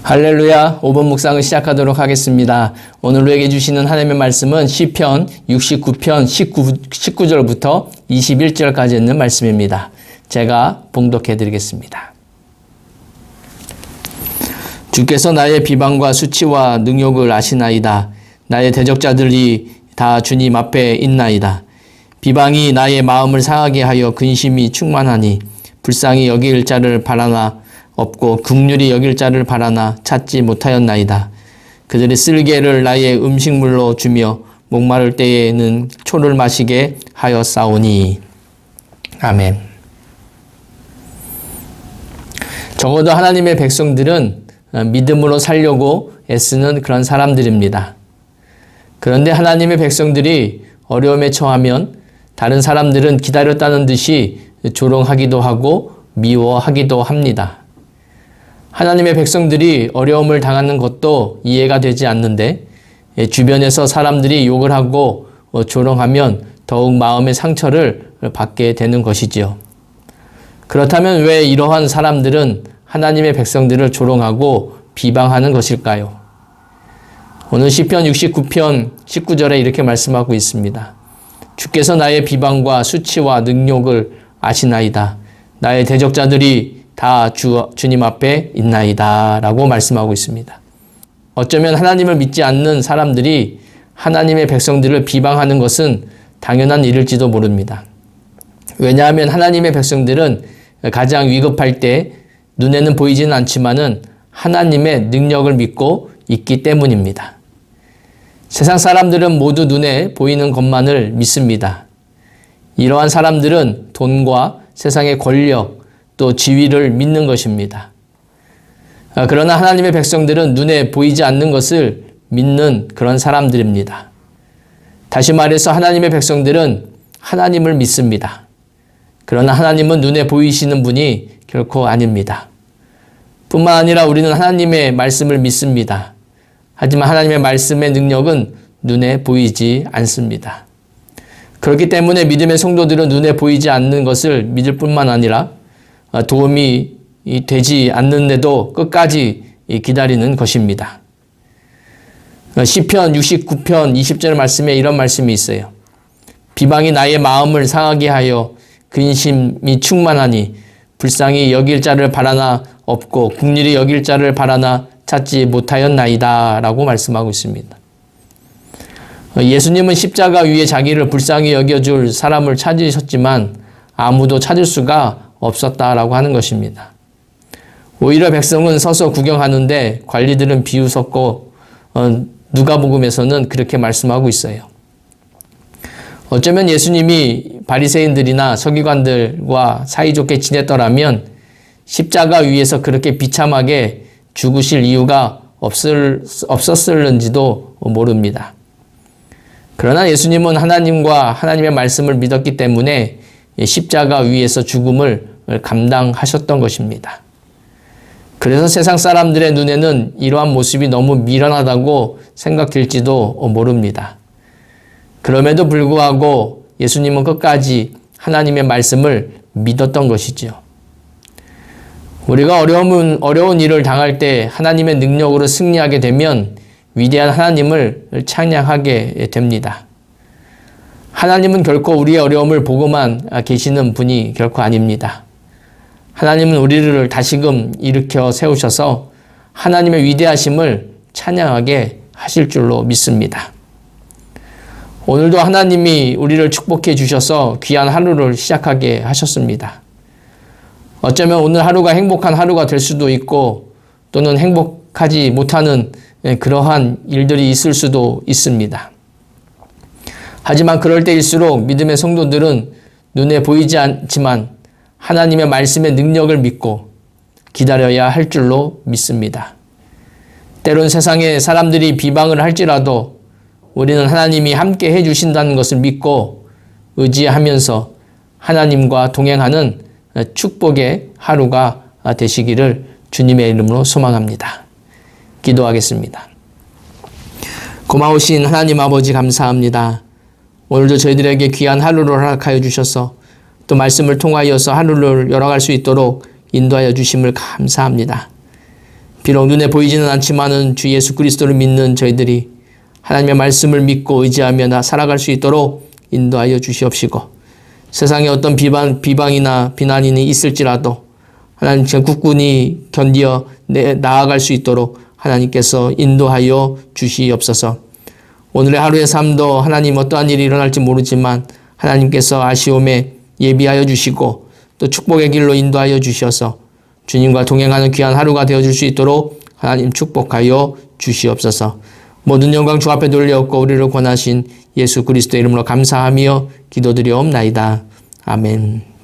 할렐루야. 5번 묵상을 시작하도록 하겠습니다. 오늘 우리에게 주시는 하나님의 말씀은 시편 69편 19절부터 21절까지 있는 말씀입니다. 제가 봉독해 드리겠습니다. 주께서 나의 비방과 수치와 능욕을 아시나이다. 나의 대적자들이 다 주님 앞에 있나이다. 비방이 나의 마음을 상하게 하여 근심이 충만하니 불쌍히 여길 자를 바라나 없고 긍휼히 여길 자를 바라나 찾지 못하였나이다. 그들이 쓸개를 나의 음식물로 주며 목마를 때에는 초를 마시게 하였사오니. 아멘. 적어도 하나님의 백성들은 믿음으로 살려고 애쓰는 그런 사람들입니다. 그런데 하나님의 백성들이 어려움에 처하면 다른 사람들은 기다렸다는 듯이 조롱하기도 하고 미워하기도 합니다. 하나님의 백성들이 어려움을 당하는 것도 이해가 되지 않는데 주변에서 사람들이 욕을 하고 조롱하면 더욱 마음의 상처를 받게 되는 것이지요. 그렇다면 왜 이러한 사람들은 하나님의 백성들을 조롱하고 비방하는 것일까요? 오늘 시편 69편 19절에 이렇게 말씀하고 있습니다. 주께서 나의 비방과 수치와 능욕을 아시나이다. 나의 대적자들이 다 주님 앞에 있나이다 라고 말씀하고 있습니다. 어쩌면 하나님을 믿지 않는 사람들이 하나님의 백성들을 비방하는 것은 당연한 일일지도 모릅니다. 왜냐하면 하나님의 백성들은 가장 위급할 때 눈에는 보이지는 않지만은 하나님의 능력을 믿고 있기 때문입니다. 세상 사람들은 모두 눈에 보이는 것만을 믿습니다. 이러한 사람들은 돈과 세상의 권력, 또 지위를 믿는 것입니다. 그러나 하나님의 백성들은 눈에 보이지 않는 것을 믿는 그런 사람들입니다. 다시 말해서 하나님의 백성들은 하나님을 믿습니다. 그러나 하나님은 눈에 보이시는 분이 결코 아닙니다. 뿐만 아니라 우리는 하나님의 말씀을 믿습니다. 하지만 하나님의 말씀의 능력은 눈에 보이지 않습니다. 그렇기 때문에 믿음의 성도들은 눈에 보이지 않는 것을 믿을 뿐만 아니라 도움이 되지 않는데도 끝까지 기다리는 것입니다. 시편 69편 20절 말씀에 이런 말씀이 있어요. 비방이 나의 마음을 상하게 하여 근심이 충만하니 불쌍히 여길 자를 바라나 없고 긍휼히 여길 자를 바라나 찾지 못하였나이다 라고 말씀하고 있습니다. 예수님은 십자가 위에 자기를 불쌍히 여겨줄 사람을 찾으셨지만 아무도 찾을 수가 없었다라고 하는 것입니다. 오히려 백성은 서서 구경하는데 관리들은 비웃었고 누가복음에서는 그렇게 말씀하고 있어요. 어쩌면 예수님이 바리새인들이나 서기관들과 사이좋게 지냈더라면 십자가 위에서 그렇게 비참하게 죽으실 이유가 없었을는지도 모릅니다. 그러나 예수님은 하나님과 하나님의 말씀을 믿었기 때문에 십자가 위에서 죽음을 감당하셨던 것입니다. 그래서 세상 사람들의 눈에는 이러한 모습이 너무 미련하다고 생각될지도 모릅니다. 그럼에도 불구하고 예수님은 끝까지 하나님의 말씀을 믿었던 것이죠. 우리가 어려운 일을 당할 때 하나님의 능력으로 승리하게 되면 위대한 하나님을 찬양하게 됩니다. 하나님은 결코 우리의 어려움을 보고만 계시는 분이 결코 아닙니다. 하나님은 우리를 다시금 일으켜 세우셔서 하나님의 위대하심을 찬양하게 하실 줄로 믿습니다. 오늘도 하나님이 우리를 축복해 주셔서 귀한 하루를 시작하게 하셨습니다. 어쩌면 오늘 하루가 행복한 하루가 될 수도 있고 또는 행복하지 못하는 그러한 일들이 있을 수도 있습니다. 하지만 그럴 때일수록 믿음의 성도들은 눈에 보이지 않지만 하나님의 말씀의 능력을 믿고 기다려야 할 줄로 믿습니다. 때론 세상에 사람들이 비방을 할지라도 우리는 하나님이 함께 해주신다는 것을 믿고 의지하면서 하나님과 동행하는 축복의 하루가 되시기를 주님의 이름으로 소망합니다. 기도하겠습니다. 고마우신 하나님 아버지 감사합니다. 오늘도 저희들에게 귀한 하루를 허락하여 주셔서 또 말씀을 통하여서 하루를 열어갈 수 있도록 인도하여 주심을 감사합니다. 비록 눈에 보이지는 않지만은 주 예수 그리스도를 믿는 저희들이 하나님의 말씀을 믿고 의지하며 살아갈 수 있도록 인도하여 주시옵시고, 세상에 어떤 비방이나 비난이 있을지라도 하나님 굳건히 견디어 나아갈 수 있도록 하나님께서 인도하여 주시옵소서. 오늘의 하루의 삶도 하나님 어떠한 일이 일어날지 모르지만 하나님께서 아쉬움에 예비하여 주시고 또 축복의 길로 인도하여 주셔서 주님과 동행하는 귀한 하루가 되어줄 수 있도록 하나님 축복하여 주시옵소서. 모든 영광 주 앞에 돌려엎고 우리를 권하신 예수 그리스도의 이름으로 감사하며 기도드리옵나이다. 아멘.